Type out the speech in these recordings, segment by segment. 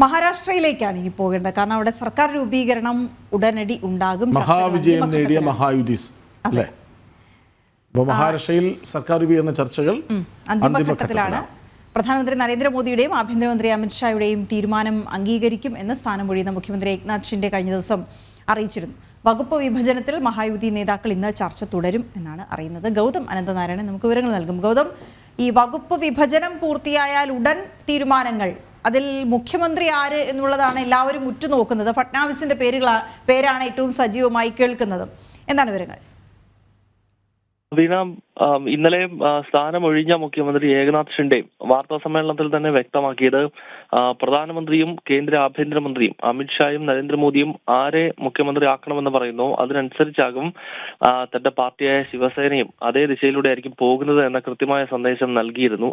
മഹാരാഷ്ട്രയിലേക്കാണ് ഇനി പോകേണ്ടത്. കാരണം അവിടെ സർക്കാർ രൂപീകരണം ഉടനടി ഉണ്ടാകും. മഹാവിജയം നേടിയ മഹായുതി അല്ലേ? മഹാരാഷ്ട്രയിൽ സർക്കാർ രൂപീകരണ ചർച്ചകൾ അന്തിമഘട്ടത്തിലാണ്. പ്രധാനമന്ത്രി നരേന്ദ്രമോദിയുടെയും ആഭ്യന്തരമന്ത്രി അമിത്ഷായുടെയും തീരുമാനം അംഗീകരിക്കും എന്ന് സ്ഥാനമൊഴിയുന്ന മുഖ്യമന്ത്രി ഏക്നാഥ് ഷിൻഡെ കഴിഞ്ഞ ദിവസം അറിയിച്ചിരുന്നു. വകുപ്പ് വിഭജനത്തിൽ മഹായുതി നേതാക്കൾ ഇന്ന് ചർച്ച തുടരും എന്നാണ് അറിയുന്നത്. ഗൗതം അനന്തനാരായണൻ നമുക്ക് വിവരങ്ങൾ നൽകും. ഗൗതം, ഈ വകുപ്പ് വിഭജനം പൂർത്തിയായാൽ ഉടൻ തീരുമാനങ്ങൾ, അതിൽ മുഖ്യമന്ത്രി ആര് എന്നുള്ളതാണ് എല്ലാവരും ഉറ്റുനോക്കുന്നത്. ഫട്നാവിസിന്റെ പേരാണ് ഏറ്റവും സജീവമായി കേൾക്കുന്നത്. എന്താണ് വിവരങ്ങൾ? വീണ, ഇന്നലെ സ്ഥാനമൊഴിഞ്ഞ മുഖ്യമന്ത്രി ഏകനാഥ് ഷിൻഡെ വാർത്താ സമ്മേളനത്തിൽ തന്നെ വ്യക്തമാക്കിയത് പ്രധാനമന്ത്രിയും കേന്ദ്ര ആഭ്യന്തരമന്ത്രിയും അമിത്ഷായും നരേന്ദ്രമോദിയും ആരെ മുഖ്യമന്ത്രി ആക്കണമെന്ന് പറയുന്നു അതിനനുസരിച്ചാകും തന്റെ പാർട്ടിയായ ശിവസേനയും അതേ ദിശയിലൂടെ ആയിരിക്കും പോകുന്നത് എന്ന കൃത്യമായ സന്ദേശം നൽകിയിരുന്നു.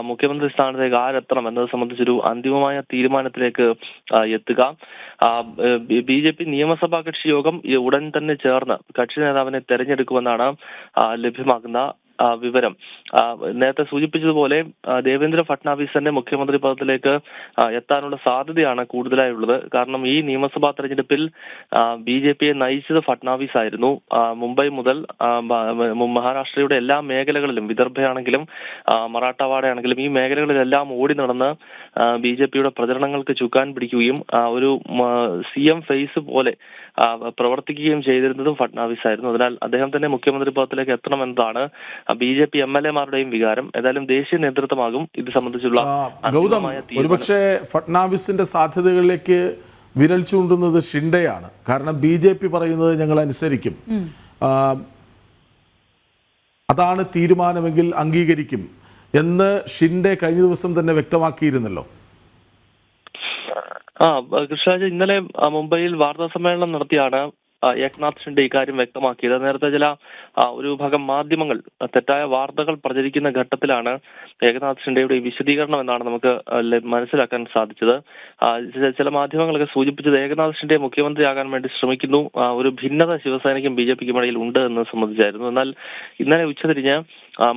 മുഖ്യമന്ത്രി സ്ഥാനത്തേക്ക് ആരെത്തണം എന്നത് സംബന്ധിച്ചൊരു അന്തിമമായ തീരുമാനത്തിലേക്ക് എത്തുക. BJP നിയമസഭാ കക്ഷി യോഗം ഉടൻ തന്നെ ചേർന്ന് കക്ഷി നേതാവിനെ തെരഞ്ഞെടുക്കുമെന്നാണ് ലഭ്യമാകുന്ന വിവരം. നേരത്തെ സൂചിപ്പിച്ചതുപോലെ ദേവേന്ദ്ര ഫട്നാവിസ് തന്നെ മുഖ്യമന്ത്രി പദത്തിലേക്ക് എത്താനുള്ള സാധ്യതയാണ് കൂടുതലായുള്ളത്. കാരണം ഈ നിയമസഭാ തെരഞ്ഞെടുപ്പിൽ BJPയെ നയിച്ചത് ഫട്നാവിസ് ആയിരുന്നു. മുംബൈ മുതൽ മഹാരാഷ്ട്രയുടെ എല്ലാ മേഖലകളിലും, വിദർഭയാണെങ്കിലും മറാഠവാഡയാണെങ്കിലും ഈ മേഖലകളിലെല്ലാം ഓടി നടന്ന് BJPയുടെ പ്രചരണങ്ങൾക്ക് ചുക്കാൻ പിടിക്കുകയും ഒരു CM ഫേസ് പോലെ പ്രവർത്തിക്കുകയും ചെയ്തിരുന്നതും ഫട്നാവിസ് ആയിരുന്നു. അതിനാൽ അദ്ദേഹം തന്നെ മുഖ്യമന്ത്രി പദത്തിലേക്ക് എത്തണമെന്നതാണ് BJP MLA-മാരുടെയും വികാരം. ഏതായാലും ദേശീയ നേതൃത്വമാകും ഇത് സംബന്ധിച്ചുള്ള ഗൗതം, ഒരുപക്ഷെ ഫട്നാവിസിന്റെ സാധ്യതകളിലേക്ക് വിരൽ ചൂണ്ടുന്നത് ഷിൻഡെയാണ്. കാരണം BJP പറയുന്നത് ഞങ്ങൾ അനുസരിക്കും, അതാണ് തീരുമാനമെങ്കിൽ അംഗീകരിക്കും എന്ന് ഷിൻഡെ കഴിഞ്ഞ ദിവസം തന്നെ വ്യക്തമാക്കിയിരുന്നല്ലോ. കൃഷ്ണരാജ്, ഇന്നലെ മുംബൈയിൽ വാർത്താ സമ്മേളനം നടത്തിയാണ് ഏക്നാഥ് ഷിൻഡെ ഇക്കാര്യം വ്യക്തമാക്കിയത്. നേരത്തെ ഒരു ഭാഗം മാധ്യമങ്ങൾ തെറ്റായ വാർത്തകൾ പ്രചരിക്കുന്ന ഘട്ടത്തിലാണ് ഏകനാഥ് ഷിൻഡെയുടെ ഈ വിശദീകരണം എന്നാണ് നമുക്ക് മനസ്സിലാക്കാൻ സാധിച്ചത്. ചില മാധ്യമങ്ങളൊക്കെ സൂചിപ്പിച്ചത് ഏകനാഥ് ഷിൻഡെ മുഖ്യമന്ത്രിയാകാൻ വേണ്ടി ശ്രമിക്കുന്നു, ഒരു ഭിന്നത ശിവസേനയ്ക്കും BJPക്കും ഇടയിൽ ഉണ്ട് എന്ന് സംബന്ധിച്ചായിരുന്നു. എന്നാൽ ഇന്നലെ ഉച്ചതിരിഞ്ഞ്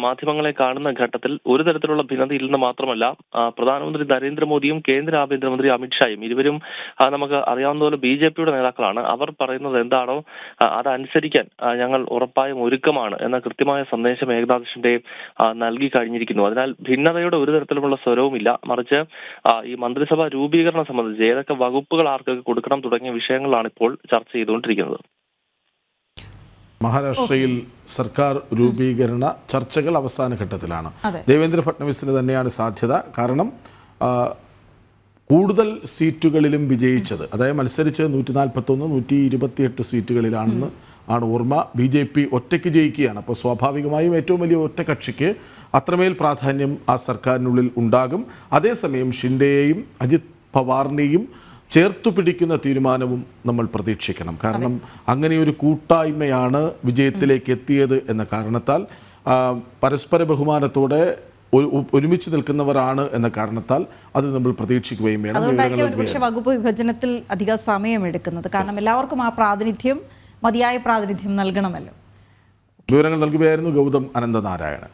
മാധ്യമങ്ങളെ കാണുന്ന ഘട്ടത്തിൽ ഒരു തരത്തിലുള്ള ഭിന്നതയില്ലെന്ന് മാത്രമല്ല, പ്രധാനമന്ത്രി നരേന്ദ്രമോദിയും കേന്ദ്ര ആഭ്യന്തരമന്ത്രി അമിത്ഷായും ഇരുവരും നമുക്ക് അറിയാവുന്നതുപോലെ BJPയുടെ നേതാക്കളാണ്. അവർ പറയുന്നത് എന്താണോ അതനുസരിക്കാൻ ഞങ്ങൾ ഉറപ്പായും ഒരുക്കമാണ് എന്ന കൃത്യമായ സന്ദേശം ഏകനാഥ് ഷിൻഡെ നൽകി കഴിഞ്ഞിരിക്കുന്നു. അതിനാൽ ഭിന്നതയുടെ ഒരു തരത്തിലുമുള്ള സ്വരവുമില്ല. മറിച്ച് ഈ മന്ത്രിസഭാ രൂപീകരണം സംബന്ധിച്ച് ഏതൊക്കെ വകുപ്പുകൾ ആർക്കൊക്കെ കൊടുക്കണം തുടങ്ങിയ വിഷയങ്ങളാണ് ഇപ്പോൾ ചർച്ച ചെയ്തുകൊണ്ടിരിക്കുന്നത്. മഹാരാഷ്ട്രയിൽ സർക്കാർ രൂപീകരണ ചർച്ചകൾ അവസാന ഘട്ടത്തിലാണ്. ദേവേന്ദ്ര ഫട്നാവിസിന് തന്നെയാണ് സാധ്യത. കാരണം കൂടുതൽ സീറ്റുകളിലും വിജയിച്ചത്, അതായത് മത്സരിച്ച് 141, 128 സീറ്റുകളിലാണെന്ന് ആണ് ഓർമ്മ. BJP ഒറ്റയ്ക്ക് ജയിക്കുകയാണ്. അപ്പോൾ സ്വാഭാവികമായും ഏറ്റവും വലിയ ഒറ്റ കക്ഷിക്ക് അത്രമേൽ പ്രാധാന്യം ആ സർക്കാരിനുള്ളിൽ ഉണ്ടാകും. അതേസമയം ഷിൻഡെയെയും അജിത് പവാറിനെയും ചേർത്തു പിടിക്കുന്ന തീരുമാനവും നമ്മൾ പ്രതീക്ഷിക്കണം. കാരണം അങ്ങനെയൊരു കൂട്ടായ്മയാണ് വിജയത്തിലേക്ക് എത്തിയത് എന്ന കാരണത്താൽ, പരസ്പര ബഹുമാനത്തോടെ ഒരുമിച്ച് നിൽക്കുന്നവരാണ് എന്ന കാരണത്താൽ അത് നമ്മൾ പ്രതീക്ഷിക്കുകയും വേണം. അതുകൊണ്ടായിരിക്കും വകുപ്പ് വിഭജനത്തിൽ അധിക സമയമെടുക്കുന്നത്. കാരണം എല്ലാവർക്കും ആ പ്രാതിനിധ്യം, മതിയായ പ്രാതിനിധ്യം നൽകണമല്ലോ. വിവരങ്ങൾ നൽകുകയായിരുന്നു ഗൗതം അനന്തനാരായണൻ.